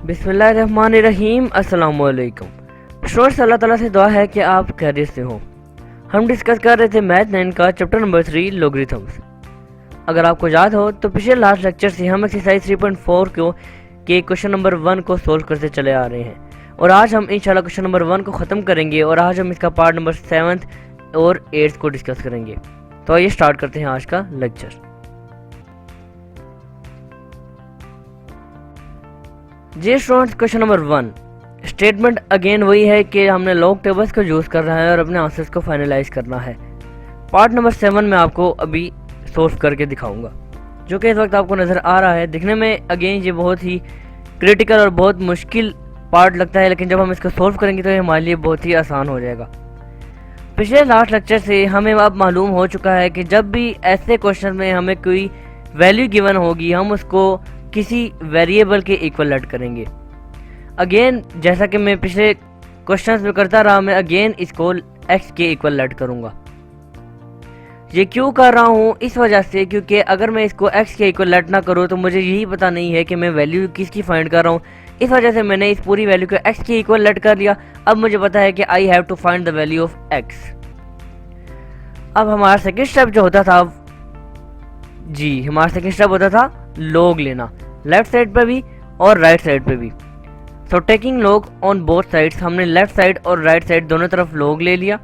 बिस्मिल्लाहिर्रहमानिर्रहीम। अस्सलाम वालेकुम। स्टूडेंट्स, अल्लाह ताला से दुआ है कि आप खैरियत से हो। हम डिस्कस कर रहे थे मैथ 9 का चैप्टर नंबर 3 लॉगरिथम्स। अगर आपको याद हो तो पिछले लास्ट लेक्चर से हम एक्सरसाइज 3.4 के क्वेश्चन नंबर 1 को सोल्व करते चले आ रहे हैं और आज हम इंशाल्लाह क्वेश्चन नंबर 1 को ख़त्म करेंगे और आज हम इसका पार्ट नंबर 7 और 8 को डिस्कस करेंगे। तो आइए स्टार्ट करते हैं आज का लेक्चर। जी students, question number 1 statement again वही है कि हमने लॉग टेबल्स को यूज़ कर रहा है और अपने आंसर्स को फाइनलाइज करना है। पार्ट नंबर 7 में आपको अभी सोल्व करके दिखाऊंगा, जो कि इस वक्त आपको नज़र आ रहा है। दिखने में अगेन ये बहुत ही क्रिटिकल और बहुत मुश्किल पार्ट लगता है, लेकिन जब हम इसको सोल्व करेंगे तो ये हमारे लिए बहुत ही आसान हो जाएगा। पिछले लास्ट लेक्चर से हमें अब मालूम हो चुका है कि जब भी ऐसे क्वेश्चन में हमें कोई वैल्यू गिवन होगी हम उसको किसी वेरिएबल के इक्वल ऐड करेंगे। अगेन जैसा कि मैं पिछले क्वेश्चंस में करता रहा, मैं अगेन इसको x के इक्वल ऐड करूंगा। ये क्यों कर रहा हूँ? इस वजह से क्योंकि अगर मैं इसको x के इक्वल ऐड ना करूँ तो मुझे यही पता नहीं है कि मैं वैल्यू किसकी फाइंड कर रहा हूँ। इस वजह से मैंने इस पूरी वैल्यू को x के इक्वल ऐड कर लिया। अब मुझे पता है कि I have to find the value of x। अब हमारा सेकेंड स्टेप जो होता था, हमारा सेकेंड स्टेप होता था लॉग लेना, लेफ्ट साइड पे भी और राइट साइड पे भी। So taking log on both sides, हमने लेफ्ट साइड और राइट साइड दोनों तरफ लॉग ले लिया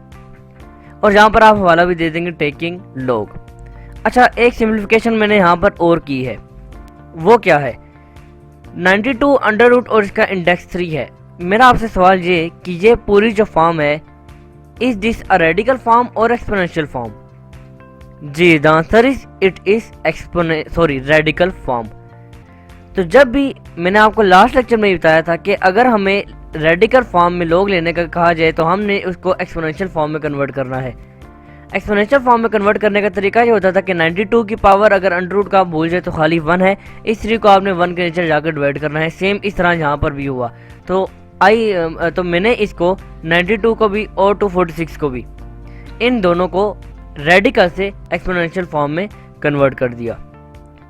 और यहाँ पर आप हवाला भी दे देंगे टेकिंग लॉग। अच्छा, एक सिंप्लीफिकेशन मैंने यहाँ पर और की है, वो क्या है? 92 अंडर रूट और इसका इंडेक्स 3 है। मेरा आपसे सवाल ये कि ये पूरी जो फॉर्म है, is this a radical form और एक्सपोनेंशियल फॉर्म? जी, the answer is it is radical form. तो जब भी मैंने आपको लास्ट लेक्चर में बताया था कि अगर हमें रेडिकल फॉर्म में लॉग लेने का कहा जाए तो हमने उसको एक्सपोनेंशियल फॉर्म में कन्वर्ट करना है। एक्सपोनेंशियल फॉर्म में कन्वर्ट करने का तरीका ये होता था कि 92 की पावर अगर अंडर रूट का आप भूल जाए तो खाली 1 है, इस 3 को आपने 1 के नीचे जाकर डिवाइड करना है। सेम इस तरह यहाँ पर भी हुआ। तो मैंने इसको 92 को भी और 246 को भी, इन दोनों को रेडिकल से एक्सपोनेंशियल फॉर्म में कन्वर्ट कर दिया,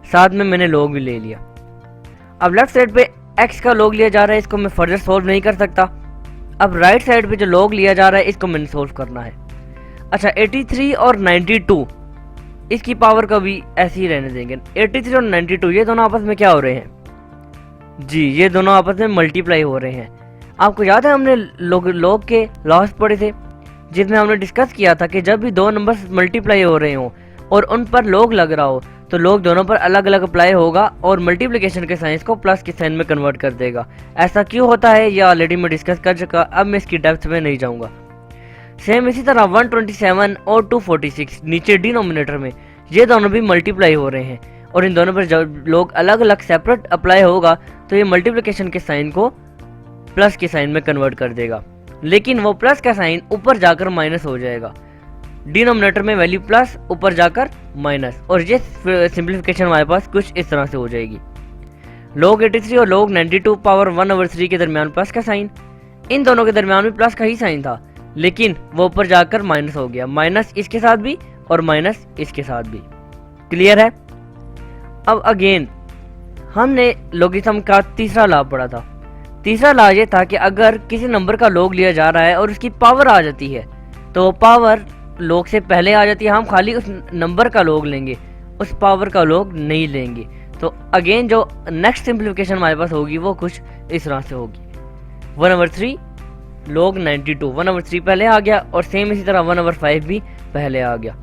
साथ में मैंने लॉग भी ले लिया। अब लेफ्ट साइड पे x का लॉग लिया जा रहा है, इसको मैं फर्दर सोल्व नहीं कर सकता। अब राइट साइड पे जो लॉग लिया जा रहा है इसको मैंने सोल्व करना है। अच्छा, 83 और 92 इसकी पावर का भी ऐसे ही रहने देंगे। 83 और 92 ये दोनों आपस में क्या हो रहे हैं? जी, ये दोनों आपस में मल्टीप्लाई हो रहे हैं। आपको याद है हमने लॉग के लॉस पढ़े थे, जिसमें हमने डिस्कस किया था कि जब भी दो नंबर्स मल्टीप्लाई हो रहे हो और उन पर लॉग लग रहा हो तो लॉग दोनों पर अलग अलग अप्लाई होगा और मल्टीप्लिकेशन के साइन को प्लस के साइन में कन्वर्ट कर देगा। ऐसा क्यों होता है ये ऑलरेडी मैं डिस्कस कर चुका, अब मैं इसकी डेप्थ में नहीं जाऊंगा। सेम इसी तरह 127 और 246 नीचे डिनोमिनेटर में ये दोनों भी मल्टीप्लाई हो रहे हैं और इन दोनों पर जब लॉग अलग अलग सेपरेट अप्लाई होगा तो ये मल्टीप्लिकेशन के साइन को प्लस के साइन में कन्वर्ट कर देगा, लेकिन वो प्लस का साइन ऊपर जाकर माइनस हो जाएगा। डिनोमिनेटर में वैल्यू प्लस, ऊपर जाकर माइनस, और ये सिंप्लीफिकेशन हमारे पास कुछ इस तरह से हो जाएगी। लॉग 83 और लॉग 92 पावर 1/3 के दरमियान प्लस का साइन, इन दोनों के दरमियान भी प्लस का ही साइन था, लेकिन वो ऊपर जाकर माइनस हो गया। माइनस इसके साथ भी और माइनस इसके साथ भी। क्लियर है? अब अगेन हमने लॉगरिथम का तीसरा लॉ पढ़ा था। तीसरा लॉ ये था कि अगर किसी नंबर का लॉग लिया जा रहा है और उसकी पावर आ जाती है तो पावर लॉग से पहले आ जाती है, हम खाली उस नंबर का लॉग लेंगे, उस पावर का लॉग नहीं लेंगे। तो अगेन जो नेक्स्ट सिंप्लीफिकेशन हमारे पास होगी वो कुछ इस तरह से होगी। 1/3 लॉग 92, 1/3 पहले आ गया और सेम इसी तरह 1/5 भी पहले आ गया।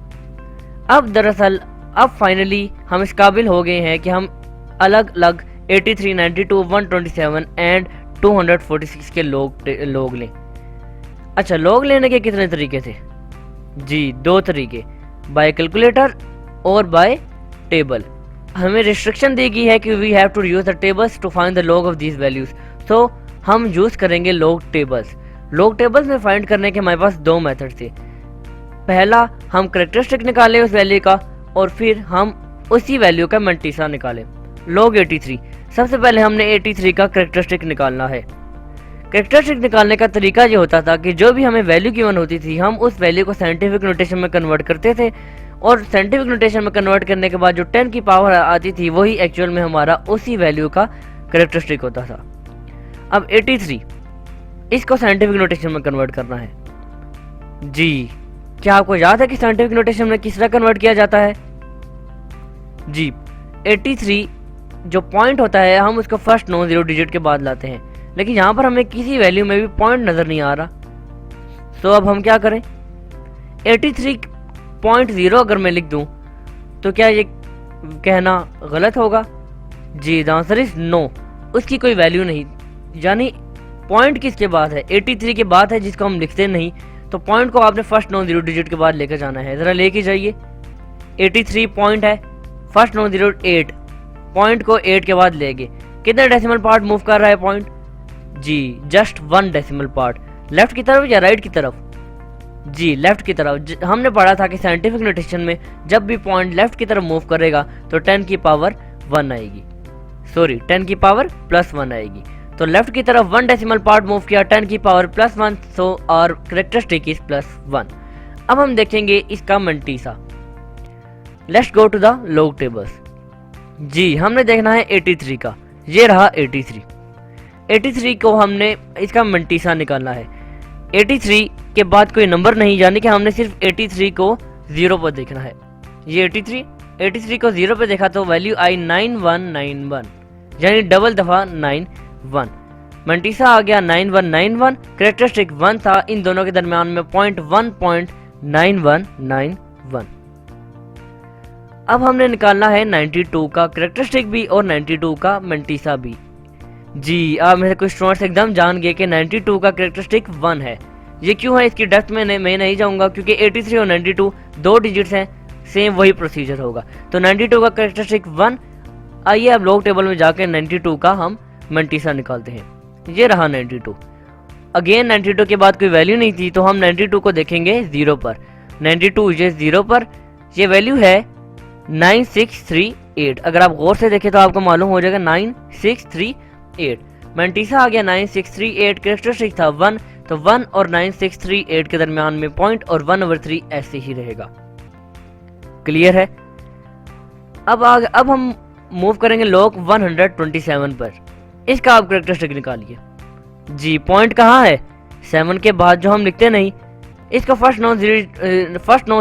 अब दरअसल अब फाइनली हम इस काबिल हो गए हैं कि हम अलग अलग 83, 92, 127 एंड 246 के लॉग लें। अच्छा, लॉग लेने के कितने तरीके थे? जी, 2 तरीके, बाय कैलकुलेटर और बाय टेबल। हमें रिस्ट्रिक्शन दी गई है कि we have to use the tables to find the log of these values, तो हम यूज करेंगे लॉग टेबल्स। लॉग टेबल्स में फाइंड करने के हमारे पास 2 मेथड थे। पहला, हम कैरेक्टरिस्टिक निकालें उस वैल्यू का और फिर हम उसी वैल्यू का मल्टीसा निकालें। लॉग 83, सबसे पहले हमने 83 का कैरेक्टरिस्टिक निकालना है। कैरेक्टरिस्टिक निकालने का तरीका ये होता था कि जो भी हमें वैल्यू गिवन होती थी हम उस वैल्यू को साइंटिफिक नोटेशन में कन्वर्ट करते थे और साइंटिफिक नोटेशन में कन्वर्ट करने के बाद जो 10 की पावर आती थी वही एक्चुअल में हमारा उसी वैल्यू का कैरेक्टरिस्टिक होता था। अब 83 इसको साइंटिफिक नोटेशन में कन्वर्ट करना है। जी क्या आपको याद है कि साइंटिफिक नोटेशन में किस तरह कन्वर्ट किया जाता है? जी 83 जो पॉइंट होता है हम उसको फर्स्ट नॉन जीरो डिजिट के बाद लाते हैं, लेकिन यहाँ पर हमें किसी वैल्यू में भी पॉइंट नज़र नहीं आ रहा। तो अब हम क्या करें? 83.0 अगर मैं लिख दूं तो क्या ये कहना गलत होगा? जी द आंसर इज नो, उसकी कोई वैल्यू नहीं। यानी पॉइंट किसके बाद है? 83 के बाद है, जिसको हम लिखते नहीं। तो पॉइंट को आपने फर्स्ट नॉन जीरो डिजिट के बाद लेकर जाना है। ज़रा लेके जाइए। 83 पॉइंट है, फर्स्ट नॉन जीरो 8, पॉइंट को 8 के बाद ले गए। कितने डेसिमल पार्ट मूव कर रहा है पॉइंट? जी जस्ट 1 डेसिमल पार्ट। लेफ्ट की तरफ या राइट की तरफ? जी लेफ्ट की तरफ। हमने पढ़ा था कि साइंटिफिक नोटेशन में जब भी पॉइंट लेफ्ट की तरफ मूव करेगा तो 10 की पावर 1 आएगी, सॉरी 10 की पावर प्लस 1 आएगी। तो लेफ्ट की तरफ 1 डेसिमल पार्ट मूव किया, 10 की पावर प्लस 1, सो और कैरेक्टरिस्टिक इज प्लस 1। अब हम देखेंगे इसका mantissa. Let's go to the log tables. जी हमने देखना है 83 का, ये रहा 83 को हमने इसका मंटीसा निकालना है। 83 के बाद कोई नंबर नहीं, यानी कि हमने सिर्फ 83 को 0 पर देखना है। ये 83 को 0 पे देखा तो वैल्यू आई 9191, यानी डबल दफा 91। मंटीसा आ गया 9191, कैरेक्टरिस्टिक 1 था, इन दोनों के दरमियान में पॉइंट 1.9191। अब हमने निकालना है 92 का कैरेक्टरिस्टिक भी और 92 का मंटीसा भी। जी आप मेरे कुछ स्टूडेंट्स एकदम जान गए कि 92 का कैरेक्टरिस्टिक 1 है। ये क्यों है, इसकी डेप्थ में मैं नहीं जाऊंगा, क्योंकि 83 और 92 दो डिजिट्स हैं, सेम वही प्रोसीजर होगा। तो 92 का कैरेक्टरिस्टिक 1। आइए अब लॉग टेबल में जाकर 92 का हम मंटीसा निकालते हैं। ये रहा 92। अगेन 92 के बाद कोई वैल्यू नहीं थी, तो हम 92 को देखेंगे 0 पर। 92 ये 0 पर, ये वैल्यू है 9638। अगर आप गौर से देखें तो आपको मालूम हो जाएगा 9638। मंटीसा आ गया 9638, कैरेक्टरिस्टिक था 1, तो 1 और 9638 के दरमियान में पॉइंट और 1/3 ऐसे ही रहेगा। क्लियर है? अब हम मूव करेंगे लॉग 127 पर। इसका आप कैरेक्टरिस्टिक निकालिए। जी पॉइंट कहाँ है? 7 के बाद, जो हम लिखते नहीं। इसका फर्स्ट नॉन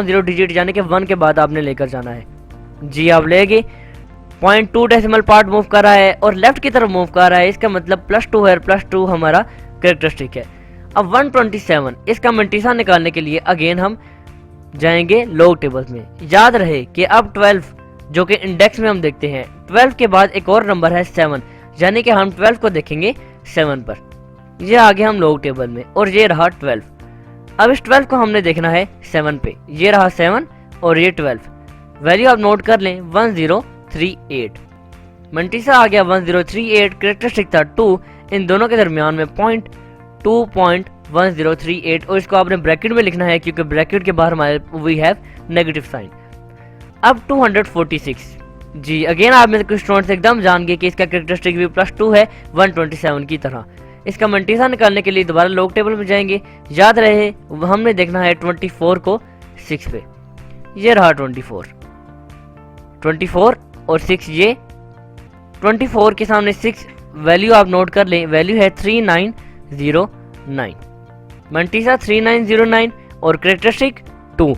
जीरो डिजिट यानी कि 1 के बाद आपने लेकर जाना है। जी आप ले गए। पॉइंट 2 डेसिमल पार्ट मूव कर रहा है और लेफ्ट की तरफ मूव कर रहा है, इसका मतलब +2 है, +2 हमारा कैरेक्टरिस्टिक है। अब 127 इसका मंटीसा निकालने के लिए अगेन हम जाएंगे लॉग टेबल्स में। याद रहे कि अब 12 जो कि इंडेक्स में हम देखते हैं, 12 के बाद एक और नंबर है 7, यानी कि हम 12 को देखेंगे 7 पर। ये आगे हम लॉग टेबल में, और ये रहा 12। अब इस 12 को हमने देखना है 7 पे। ये रहा 7 और ये 12। वैल्यू आप नोट कर लें 1038। मंटीसा आ गया 1038, कैरेक्टरिस्टिक था 2, इन दोनों के दरमियान में पॉइंट 2.1038, और इसको आपने ब्रैकेट में लिखना है क्योंकि ब्रैकेट के बाहर हमारे वी हैव नेगेटिव साइन। अब 246। जी अगेन आप में कुछ स्टूडेंट्स एकदम जान गए कि इसका कैरेक्टरिस्टिक भी +2 है 127 की तरह। इसका मंटीसा निकालने के लिए दोबारा लॉग टेबल में जाएंगे। याद रहे हमने देखना है 24 को 6 पे। ये रहा 24 और 6, ये 24 के सामने 6, वैल्यू आप नोट कर लें, वैल्यू है 3909। मंटीसा 3909 और कैरेक्टरिस्टिक 2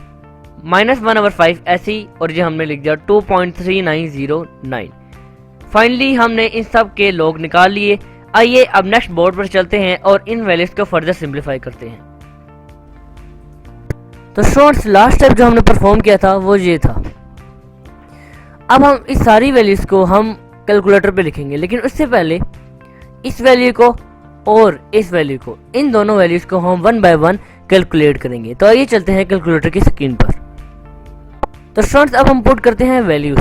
-1/5 ऐसे ही, और ये हमने लिख दिया 2.3909। फाइनली हमने इन सब के लॉग निकाल लिए। आइए अब नेक्स्ट बोर्ड पर चलते हैं और इन वैल्यूज को फर्दर सिंप्लीफाई करते हैं। तो स्टूडेंट्स लास्ट स्टेप जो हमने परफॉर्म किया था वो ये था। अब हम इस सारी वैल्यूज को हम कैलकुलेटर पे लिखेंगे, लेकिन उससे पहले इस वैल्यू को और इस वैल्यू को, इन दोनों वैल्यूज को हम 1 बाय 1 कैलकुलेट करेंगे। तो आइए चलते हैं कैलकुलेटर की स्क्रीन पर। तो स्टूडेंट्स अब हम पुट करते हैं वैल्यूज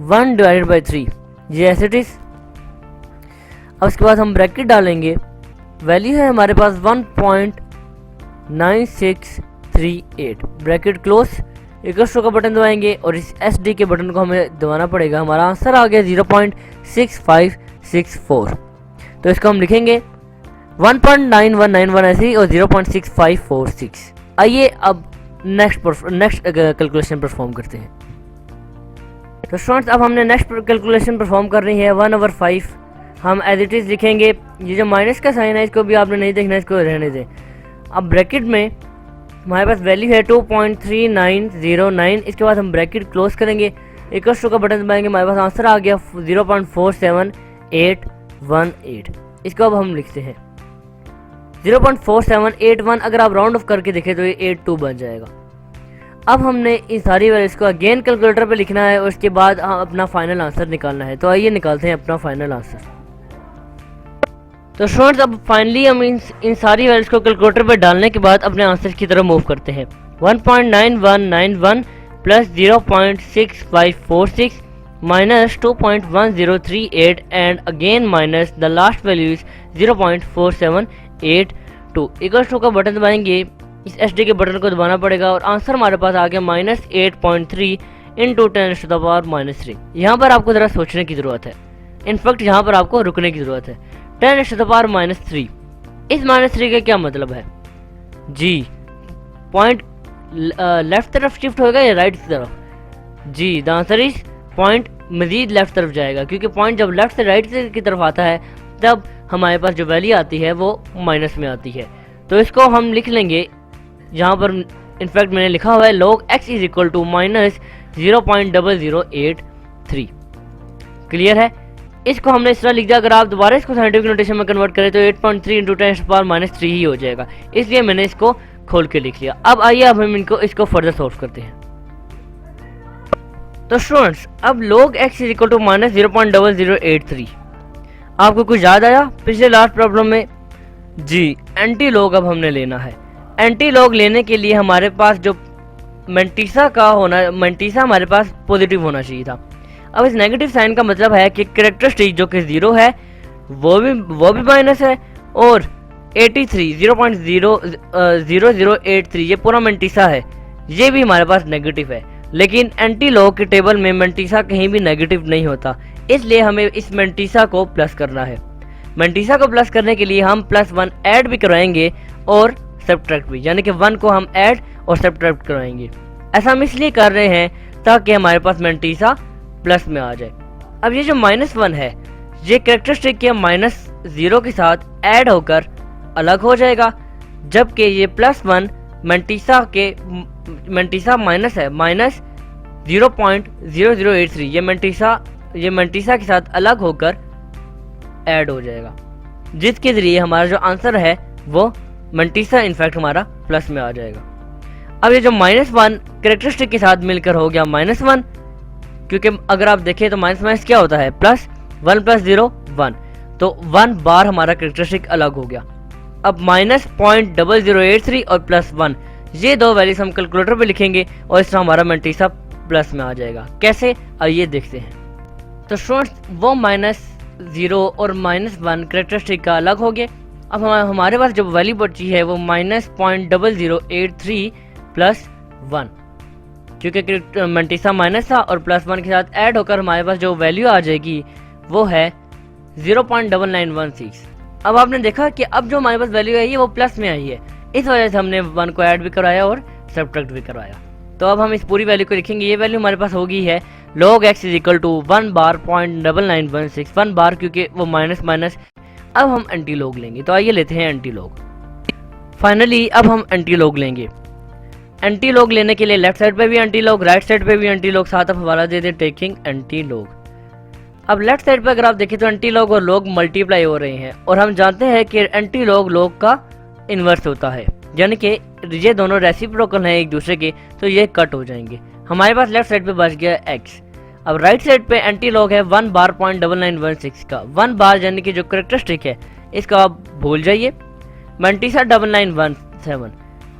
1/3, ये एज इट इज। अब उसके बाद हम ब्रैकेट डालेंगे, वैल्यू है हमारे पास 1.9638, ब्रैकेट क्लोज, इक्वल का बटन दबाएंगे और इस SD के बटन को हमें दबाना पड़ेगा। हमारा आंसर आ गया 0.6564। तो इसको हम लिखेंगे 1.9191 ऐसे ही और 0.6546। आइए अब नेक्स्ट कैलकुलेशन परफॉर्म करते हैं। तो स्टूडेंट्स अब हमने नेक्स्ट कैलकुलेशन परफॉर्म करनी है 1/5 हम एज इट इज़ लिखेंगे। ये जो माइनस का साइन है इसको भी आपने नहीं देखना, इसको रहने दें। अब ब्रैकेट में हमारे पास वैल्यू है 2.3909। इसके बाद हम ब्रैकेट क्लोज करेंगे, इक्वल टू का बटन दबाएंगे, हमारे पास आंसर आ गया 0.47818। इसको अब हम लिखते हैं 0.4781। अगर आप राउंड ऑफ करके देखें तो ये 82 बन जाएगा। अब हमने इन सारी वैल्यूज को अगेन कैलकुलेटर पे लिखना है और उसके बाद हम अपना फाइनल आंसर निकालना है। तो आइए निकालते हैं अपना फाइनल आंसर। तो स्टूडेंट्स अब फाइनली हम इन सारी वैल्यूज को कैलकुलेटर पे डालने के बाद अपने आंसर की तरफ मूव करते हैं। 1.9191 plus 0.6546 minus 2.1038 and again minus the last value is 0.4782 equal to का बटन दबाएंगे। इस SD के बटन को दबाना पड़ेगा और आंसर हमारे पास आ गया -8.3 इंटू 10⁻³ यहाँ पर आपको ज़रा सोचने की ज़रूरत है, इनफैक्ट यहाँ पर आपको रुकने की ज़रूरत है। 10⁻³ इस -3 का क्या मतलब है जी? पॉइंट लेफ्ट तरफ शिफ्ट होगा या राइट तरफ? जी द आंसर इज पॉइंट मजीद लेफ्ट तरफ जाएगा, क्योंकि पॉइंट जब लेफ्ट से राइट की तरफ आता है तब हमारे पास जो वैल्यू आती है वो माइनस में आती है। तो इसको हम लिख लेंगे, यहाँ पर इनफैक्ट मैंने लिखा हुआ है log x is equal to -0.0083। Clear है? इसको हमने इस तरह लिख दिया। अगर आप दोबारा इसको साइंटिफिक नोटेशन में कन्वर्ट करें तो 8.3 इंटू 10⁻³ ही हो जाएगा, इसलिए मैंने इसको खोल के लिख लिया। अब आइए अब हम इसको फर्दर सॉल्व करते हैं। तो स्टूडेंट्स अब log x is equal to -0.0083 आपको कुछ याद आया पिछले लास्ट प्रॉब्लम में? जी एंटी लॉग अब हमने लेना है। एंटी लॉग लेने के लिए हमारे पास जो मेंटिसा हमारे पास पॉजिटिव होना चाहिए था। अब इस नेगेटिव साइन का मतलब है कि कैरेक्टरिस्टिक जो कि 0 है वो भी माइनस है, और 83 0.0083 ये पूरा मेंटिसा है, ये भी हमारे पास नेगेटिव है। लेकिन एंटी लॉग के टेबल में मेंटिसा कहीं भी नेगेटिव नहीं होता, इसलिए हमें इस मेंटिसा को प्लस करना है। मेंटिसा को प्लस करने के लिए हम +1 ऐड भी करवाएंगे और सब्ट्रैक्ट भी, यानी कि 1 को हम ऐड और सब्ट्रैक्ट करवाएंगे। ऐसा हम इसलिए कर रहे हैं ताकि हमारे पास मेंटिसा प्लस में आ जाए। अब ये जो -1 है ये कैरेक्टरिस्टिक के -0 के साथ ऐड होकर अलग हो जाएगा, जबकि ये +1 मेंटिसा माइनस है -0.0083 ये मेंटिसा के साथ अलग होकर ऐड हो जाएगा, जिसके ज़रिए हमारा जो आंसर है वो मेंटिसा इनफैक्ट हमारा प्लस में आ जाएगा। अब ये जो -1 कैरेक्टरिस्टिक के साथ मिलकर हो गया -1, क्योंकि अगर आप देखें तो माइनस क्या होता है, +1 + 0 1, तो 1 बार हमारा कैरेक्टरिस्टिक अलग हो गया। अब -0.0083 और +1 ये दो वैल्यूज हम कैलकुलेटर पे लिखेंगे और इस तरह हमारा मेंटिसा प्लस में आ जाएगा। कैसे, आइए देखते हैं। तो स्टूडेंट्स वो -0 और -1 कैरेक्टरिस्टिक का अलग हो गया। अब हमारे पास जो वैल्यू बची है वो -0.0083 + 1, क्योंकि मेंटिसा माइनस था और +1 के साथ ऐड होकर हमारे पास जो वैल्यू आ जाएगी वो है 0.9916। अब आपने देखा कि अब जो हमारे पास वैल्यू आई है वो प्लस में आई है, इस वजह से हमने 1 को ऐड भी करवाया और सब्ट्रैक्ट भी करवाया। तो अब हम इस पूरी वैल्यू को लिखेंगे। ये वैल्यू हमारे पास होगी है log x is equal to 1 bar 0.9916, 1 bar क्योंकि वो माइनस। अब हम एंटी लॉग लेंगे, तो आइए लेते हैं एंटी लॉग। फाइनली अब हम एंटी लॉग लेंगे। एंटी लॉग लेने के लिए लेफ्ट साइड पे भी एंटी लॉग, राइट साइड पे भी एंटी लॉग, साथ अब हवाला दे दे टेकिंग एंटी लॉग। अब लेफ्ट साइड पे अगर आप देखें तो एंटी लॉग और लॉग मल्टीप्लाई हो रहे हैं, और हम जानते हैं कि एंटी लॉग का इन्वर्स होता है, यानी कि ये दोनों रेसिप्रोकल हैं एक दूसरे के, तो ये कट हो जाएंगे। हमारे पास लेफ्ट साइड पे बच गया x। अब राइट साइड पे एंटी लॉग है 1 बार 0.9916 का, 1 बार यानी कि जो कैरेक्टरिस्टिक है इसका आप भूल जाइए। मेंटिसा 9917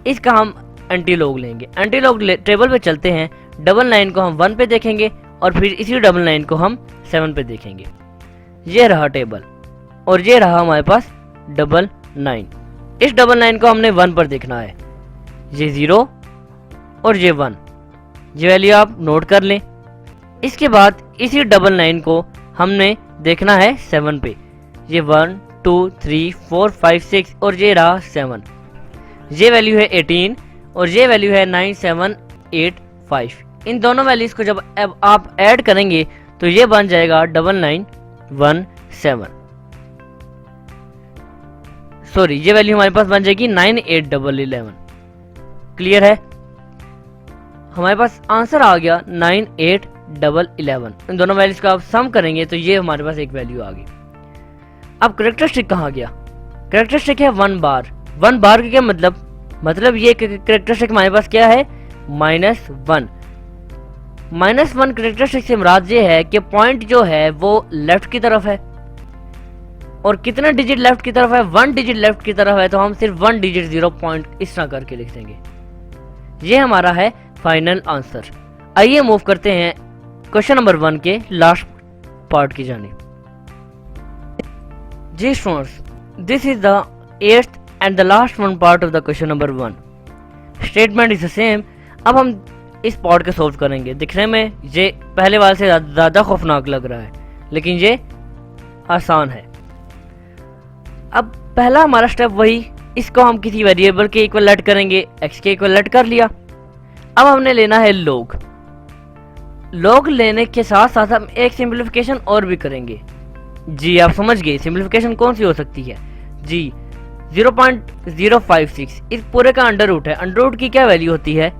इसका हम एंटी लॉग लेंगे। एंटी लॉग टेबल पे चलते हैं, 99 को हम 1 पे देखेंगे और फिर इसी 99 को हम 7 पे देखेंगे। ये रहा टेबल और ये रहा हमारे पास 99। इस 99 को हमने 1 पर देखना है, ये 0 और ये 1, ये वैल्यू आप नोट कर लें। इसके बाद इसी 99 को हमने देखना है 7 पे, ये 1 2 3 4 5 6 और ये रहा 7, ये वैल्यू है 18 और ये वैल्यू है 9785। इन दोनों वैल्यूज को जब अब आप ऐड करेंगे तो ये बन जाएगा 9917। सॉरी ये वैल्यू हमारे पास बन जाएगी 9811। क्लियर है, हमारे पास आंसर आ गया 9811। इन दोनों वैल्यूज का आप सम करेंगे तो ये हमारे पास एक वैल्यू आ गई। अब कैरेक्टरिस्टिक कहाँ गया? कैरेक्टरिस्टिक है 1 बार। 1 बार का क्या मतलब ये कैरेक्टरिस्टिक हमारे पास क्या है? -1। -1 कैरेक्टरिस्टिक से मुराद ये है कि पॉइंट जो है वो लेफ्ट की तरफ है। और कितने डिजिट लेफ्ट की तरफ है? 1 डिजिट लेफ्ट की तरफ है, तो हम सिर्फ 1 डिजिट 0 पॉइंट इस तरह करके लिख देंगे। ये हमारा है फाइनल आंसर। आइए मूव करते हैं क्वेश्चन नंबर 1 के लास्ट पार्ट की जानिब। जी students, this is the 8th and the last one part of the question number 1। Statement is the same. अब हम इस पार्ट को सॉल्व करेंगे। दिखने में ये पहले वाले से ज़्यादा खौफनाक लग रहा है, लेकिन ये आसान है। अब पहला हमारा स्टेप वही, इसको हम किसी वेरिएबल के इक्वल लेट करेंगे। x के इक्वल लेट कर लिया। अब हमने लेना है log। log लेने के साथ साथ हम एक सिंप्लीफिकेशन और भी करेंगे। जी आप समझ गए सिंप्लीफिकेशन कौन सी हो सकती है? जी 0.056 इस पूरे का अंडर रूट है। अंडर रूट की क्या वैल्यू होती है?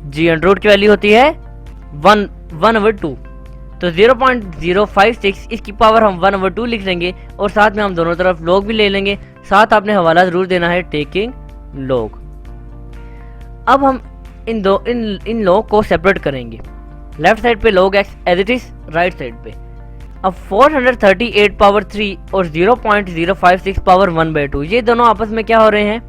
जी अंडर रूट की वैल्यू होती है 1/2। तो 0.056 इसकी पावर हम 1/2 लिख देंगे और साथ में हम दोनों तरफ log भी ले लेंगे। साथ आपने हवाला जरूर देना है टेकिंग log। अब हम इन log को सेपरेट करेंगे। लेफ्ट साइड पे log x as it is, right side पे। अब 438 पावर 3 और 0.056 पावर 1/2 ये दोनों आपस में क्या हो रहे हैं?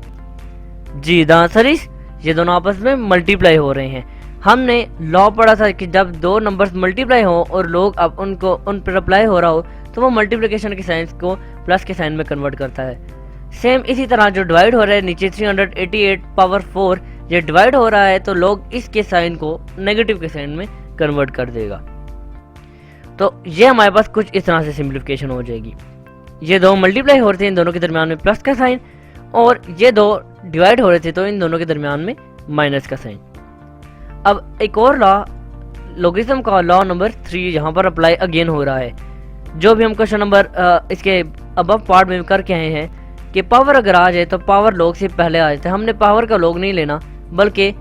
जी द आंसर इज, ये दोनों आपस में मल्टीप्लाई हो रहे हैं। हमने लॉ पढ़ा था कि जब दो नंबर्स मल्टीप्लाई हो और लोग अब उन पर अप्लाई हो रहा हो तो वो मल्टीप्लिकेशन के साइन को प्लस के साइन में कन्वर्ट करता है। सेम इसी तरह जो डिवाइड हो रहा है नीचे 388 पावर 4 ये डिवाइड हो रहा है तो लोग इसके साइन को नेगेटिव के साइन में कन्वर्ट कर देगा। तो ये हमारे पास कुछ इस तरह से सिंप्लीफिकेशन हो जाएगी। ये दो मल्टीप्लाई हो रहे थे, इन दोनों के दरमियान में प्लस का साइन, और ये दो डिवाइड हो रहे थे तो इन दोनों के दरमियान में माइनस का साइन। अब एक और लॉ, लोगरिथम का लॉ नंबर 3 यहाँ पर अप्लाई अगेन हो रहा है। जो भी हम क्वेश्चन नंबर इसके अबव पार्ट में करके आए हैं कि पावर अगर आ जाए तो पावर लॉग से पहले आ जाता है। हमने पावर का लॉग नहीं लेना बल्कि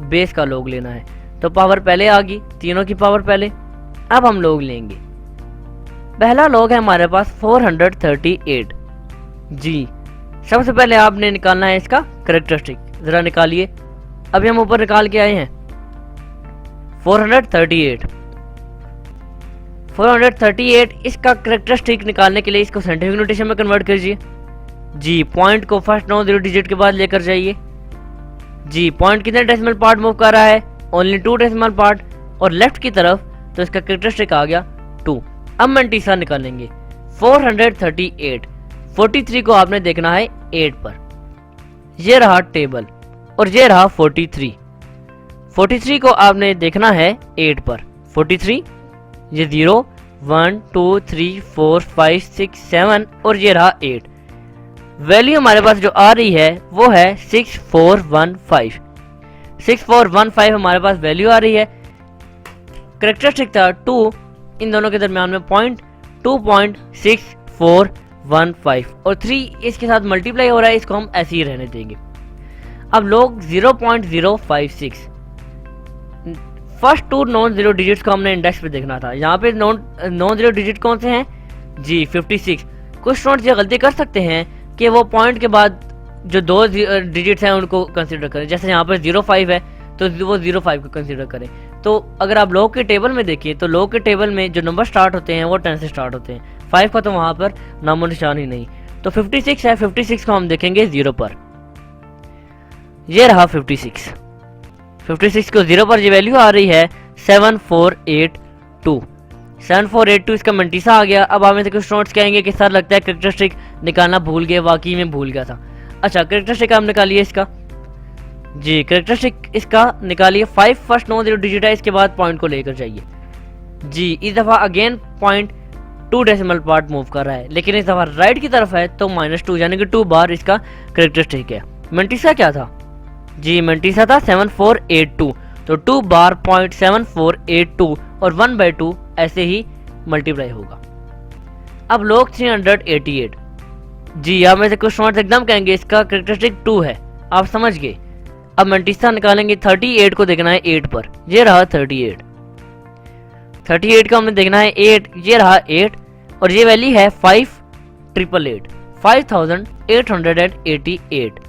बेस का लॉग लेना है। तो पावर पहले आ गई, तीनों की पावर पहले। अब हम लॉग लेंगे। पहला लॉग है हमारे पास 438। जी सबसे पहले आपने निकालना है इसका कैरेक्टरिस्टिक। जरा निकालिए। अभी हम ऊपर निकाल के आए हैं 438। इसका कैरेक्टरिस्टिक निकालने के लिए इसको साइंटिफिक नोटेशन में कन्वर्ट कीजिए। जी पॉइंट को फर्स्ट 9 0 डिजिट के बाद लेकर जाइए। जी पॉइंट कितने डेसिमल पार्ट मूव कर रहा है? ओनली 2 डेसिमल पार्ट, और लेफ्ट की तरफ तो इसका कैरेक्टरिस्टिक आ गया 2। अब मल्टीसा निकालेंगे 438। 43 को आपने देखना है 8 पर। ये रहा टेबल और ये रहा 43 को आपने देखना है 8 पर। 43 ये 0 1 2 3 4 5 6 7 और ये रहा 8। वैल्यू हमारे पास जो आ रही है वो है 6415। 6415 हमारे पास वैल्यू आ रही है। कैरेक्टरिस्टिक था 2, इन दोनों के दरमियान में पॉइंट 2.6415 और 3 इसके साथ मल्टीप्लाई हो रहा है, इसको हम ऐसे ही रहने देंगे। अब लोग 0.056 फर्स्ट 2 नॉन जीरो डिजिट्स को हमने इंडेक्स पे देखना था। यहाँ पे नॉन जीरो डिजिट कौन से हैं? जी 56। कुछ स्टूडेंट्स ये गलती कर सकते हैं कि वो पॉइंट के बाद जो 2 डिजिट्स हैं उनको कंसीडर करें। जैसे यहाँ पर 05 है तो वो 05 को कंसीडर करें। तो अगर आप लोग के टेबल में देखिए तो लोग के टेबल में जो नंबर स्टार्ट होते हैं वो 10 से स्टार्ट होते हैं। 5 का तो वहाँ पर नामो निशान ही नहीं। तो 56 है, 56 को हम देखेंगे 0 पर। ये रहा 56 को 0 पर ये वैल्यू आ रही है 7482। 7482 इसका मल्टीसा आ गया। अब हमें से कुछ स्टूडेंट्स कहेंगे कि सर लगता है कैरेक्टरिस्टिक निकालना भूल गए। वाकई में भूल गया था। अच्छा कैरेक्टरिस्टिक आप निकालिए इसका। जी कैरेक्टरिस्टिक इसका निकालिए। 5 फर्स्ट 9 0 डिजिट है, इसके बाद पॉइंट को लेकर जाइए। जी इस दफा again point 2 decimal part move कर रहा है, लेकिन इस दफा राइट की तरफ है तो -2 यानी कि 2 बार इसका कैरेक्टरिस्टिक है। मल्टीसा क्या था? जी मल्टीसा था 7482, तो 2 बार 0.7482 और 1/2 ऐसे ही मल्टीप्लाई होगा। अब लोग 388 जी, आप में से कुछ स्टूडेंट्स एकदम कहेंगे इसका कैरेक्टरिस्टिक 2 है, आप समझ गए। अब मंटिसा निकालेंगे, 38 को देखना है 8 पर, ये रहा 38 का हमने देखना है 8, ये रहा 8 और ये वैल्यू है 5888 5888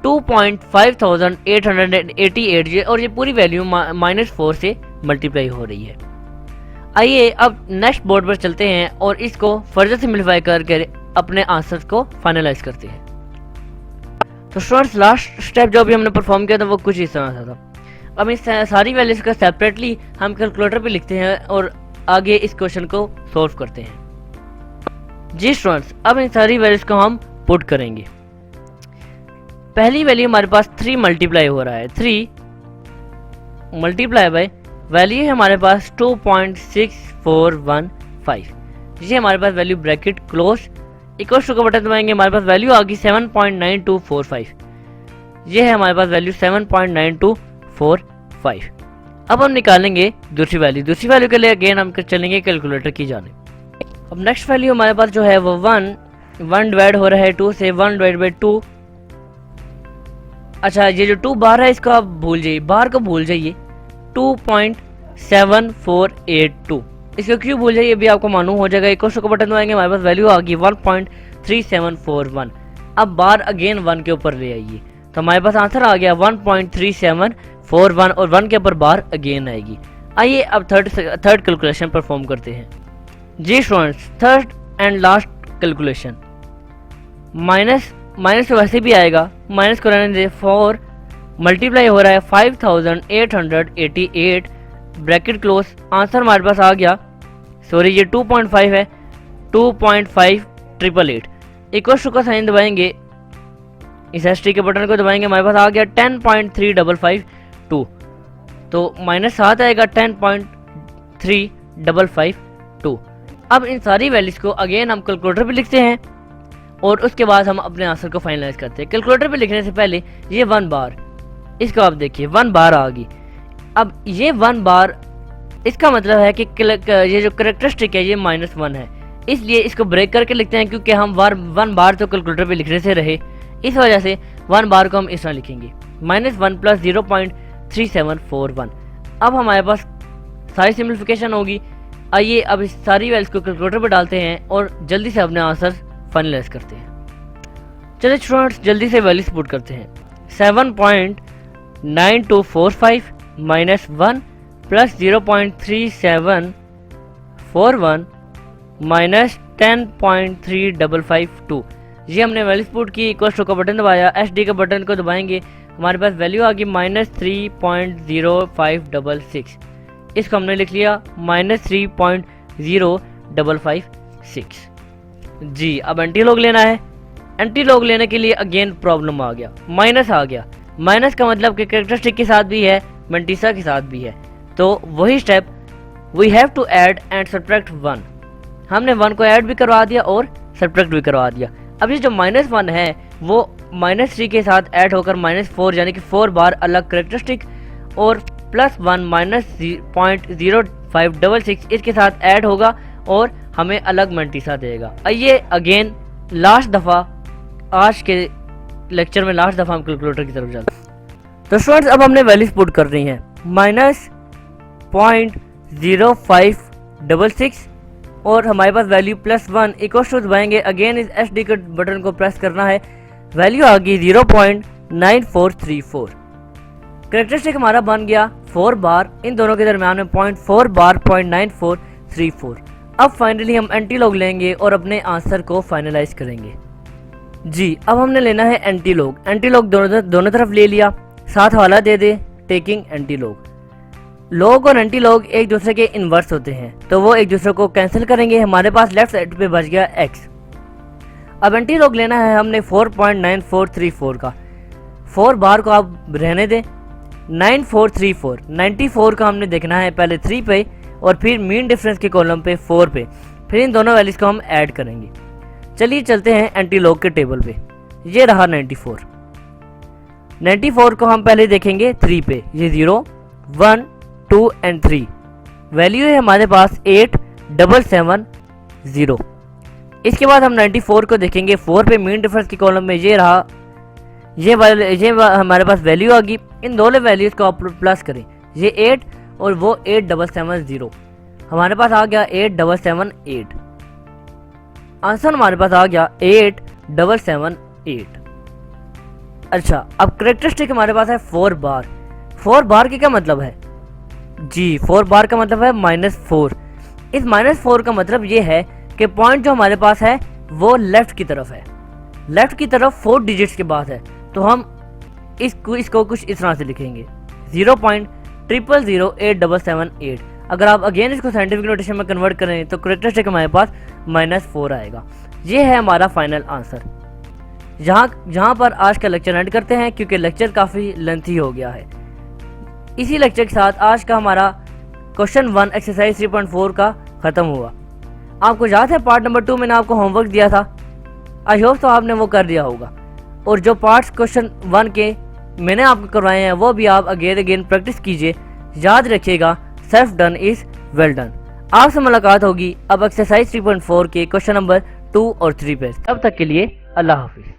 2.5888 ये, और ये पूरी वैल्यू -4 से मल्टीप्लाई हो रही है। आइए अब नेक्स्ट बोर्ड पर चलते हैं और इसको फर्दर सिंप्लीफाई करके अपने आंसर्स को फाइनलाइज करते हैं। तो स्टूडेंट्स लास्ट स्टेप जो भी हमने परफॉर्म किया था वो कुछ इस तरह था। अब इस सारी वैल्यूज का सेपरेटली हम कैलकुलेटर पे लिखते हैं और आगे इस क्वेश्चन को सॉल्व करते हैं। जी स्टूडेंट्स, अब इन सारी वैल्यूज को हम पुट करेंगे। पहली वैल्यू हमारे पास 3 मल्टीप्लाई हो रहा है, 3 मल्टीप्लाई बाय वैल्यू है हमारे पास 2.6415, ये हमारे पास value bracket close equal to का बटन दबाएंगे, हमारे पास वैल्यू आ गई 7.9245, ये है हमारे पास वैल्यू 7.9245। अब हम निकालेंगे दूसरी वैल्यू के लिए अगेन हम चलेंगे कैलकुलेटर की जाने। अब नेक्स्ट वैल्यू हमारे पास जो है वो 1 डिवाइड हो रहा है 2 से, 1 डिवाइड बाई 2। अच्छा, ये जो 2 बार है इसको आप भूल जाइए, बार को भूल जाइए, 2.7482 इसको क्यों भूल जाइए अभी आपको मालूम हो जाएगा। इक्वल टू का बटन दबाएंगे, हमारे पास वैल्यू आ गई 1.3741। अब बार अगेन 1 के ऊपर ले आइए तो हमारे पास आंसर आ गया 1.3741 और 1 के ऊपर बार अगेन आएगी। आइए अब थर्ड कैलकुलेशन परफॉर्म करते हैं। जी students, third and last calculation, minus तो वैसे भी आएगा, माइनस को रहने दे, 4 मल्टीप्लाई हो रहा है 5888 ब्रैकेट क्लोज, आंसर हमारे पास आ गया, सॉरी ये 2.5 है, 2.5888 इक्वल टू का साइन दबाएंगे, इस एस के बटन को दबाएंगे, हमारे पास आ गया 10.3552, तो -7 आएगा 10.3552। अब इन सारी वैल्यूज को अगेन हम कैलकुलेटर पे लिखते हैं और उसके बाद हम अपने आंसर को फाइनलाइज करते हैं। कैलकुलेटर पे लिखने से पहले ये 1 बार, इसको आप देखिए 1 बार आ गई। अब ये 1 बार इसका मतलब है कि ये जो कैरेक्टरिस्टिक है ये -1 है, इसलिए इसको ब्रेक करके लिखते हैं क्योंकि हम 1 बार तो कैलकुलेटर पे लिखने से रहे, इस वजह से 1 बार को हम इस तरह लिखेंगे, -1 + 0.3741। अब हमारे पास सारी सिंप्लीफिकेशन होगी। आइए अब इस सारी वैल्यूज को कैलकुलेटर पे डालते हैं और जल्दी से अपने आंसर फाइनलाइज करते हैं। चलिए स्टूडेंट्स जल्दी से वैल्यूज पुट करते हैं। 7.9245 -1 + 0.3741 -10.3552, ये हमने वैल्यूज पुट की। इक्वल टू का बटन दबाया, एस डी का बटन को दबाएंगे, हमारे पास वैल्यू आ गई -3.0566, इसको हमने लिख लिया -3.0556। जी अब एंटी लॉग लेना है। एंटी लॉग लेने के लिए अगेन प्रॉब्लम आ गया, माइनस आ गया। माइनस का मतलब कि कैरेक्टरिस्टिक के साथ भी है, मंटिसा के साथ भी है, तो वही step, we have to add and subtract 1। हमने 1 को ऐड भी करवा दिया और सब्ट्रैक्ट भी करवा दिया। अब ये जो -1 है वो -3 के साथ ऐड होकर -4 यानी कि 4 बार अलग कैरेक्टरिस्टिक और +1 -0.0566 इसके साथ ऐड होगा और हमें अलग मंटिसा देगा। आइए अगेन लास्ट दफ़ा आज के लेक्चर में लास्ट दफ़ा हम कैलकुलेटर की तरफ जाते हैं। तो स्टूडेंट्स अब हमने वैल्यूज पुट कर रही हैं, -0.0566 और हमारे पास वैल्यू +1 इक्वल टू दबाएंगे, अगेन इस एस डी के बटन को प्रेस करना है, वैल्यू आ गई 0.9434। कैरेक्टरिस्टिक हमारा बन गया 4 बार, इन दोनों के दरमियान में 0.4 बार 0.9434। अब फाइनली हम एंटी लॉग लेंगे और अपने आंसर को फाइनलाइज करेंगे। जी अब हमने लेना है एंटी लॉग। एंटी लॉग दोनों तरफ ले लिया, साथ वाला दे दे टेकिंग एंटी लॉग। लॉग और एंटी लॉग एक दूसरे के इन्वर्स होते हैं तो वो एक दूसरे को कैंसिल करेंगे, हमारे पास लेफ्ट साइड पे बच गया x। अब एंटी लॉग लेना है हमने 4.9434 का, 4 बार को आप रहने दें, 9434 94 का हमने देखना है पहले 3 पे और फिर मीन डिफरेंस के कॉलम पे 4 पे, फिर इन दोनों वैल्यूज को हम ऐड करेंगे। चलिए चलते हैं एंटी लॉग के टेबल पे, ये रहा 94 को हम पहले देखेंगे 3 पे, ये 0 1 2 एंड 3, वैल्यू है हमारे पास 8770। इसके बाद हम 94 को देखेंगे। 4 पे मीन डिफरेंस के कॉलम में ये रहा, हमारे पास वैल्यू आ गई। इन दोनों वैल्यूज को आप प्लस करें, ये 8 और वो 8770, हमारे पास आ गया 8778। आंसर हमारे पास आ गया 8778। अच्छा, अब करेक्टरिस्टिक हमारे पास है 4 बार। 4 बार के क्या मतलब है जी? 4 बार का मतलब है -4। इस -4 का मतलब ये है कि पॉइंट जो हमारे पास है वो लेफ्ट की तरफ है, लेफ्ट की तरफ 4 डिजिट्स के बाद है। तो हम इसको कुछ इस तरह से लिखेंगे 0.000878। अगर आप अगेन इसको साइंटिफिक नोटेशन में कन्वर्ट करें तो करेक्टरिस्टिक हमारे पास -4 आएगा। ये है हमारा फाइनल आंसर। जहाँ पर आज का लेक्चर एंड करते हैं, क्योंकि लेक्चर काफ़ी लेंथी हो गया है। इसी लेक्चर के साथ आज का हमारा क्वेश्चन 1 एक्सरसाइज 3.4 का ख़त्म हुआ। आपको याद है पार्ट नंबर 2 मैंने आपको होमवर्क दिया था, आई होप तो आपने वो कर दिया होगा। और जो पार्ट्स क्वेश्चन 1 के मैंने आपको करवाए हैं वो भी आप अगेन प्रैक्टिस कीजिए। याद रखिएगा, self done is well done. आपसे मुलाकात होगी अब एक्सरसाइज 3.4 के क्वेश्चन नंबर 2 और 3 पे। तब तक के लिए अल्लाह हाफिज़।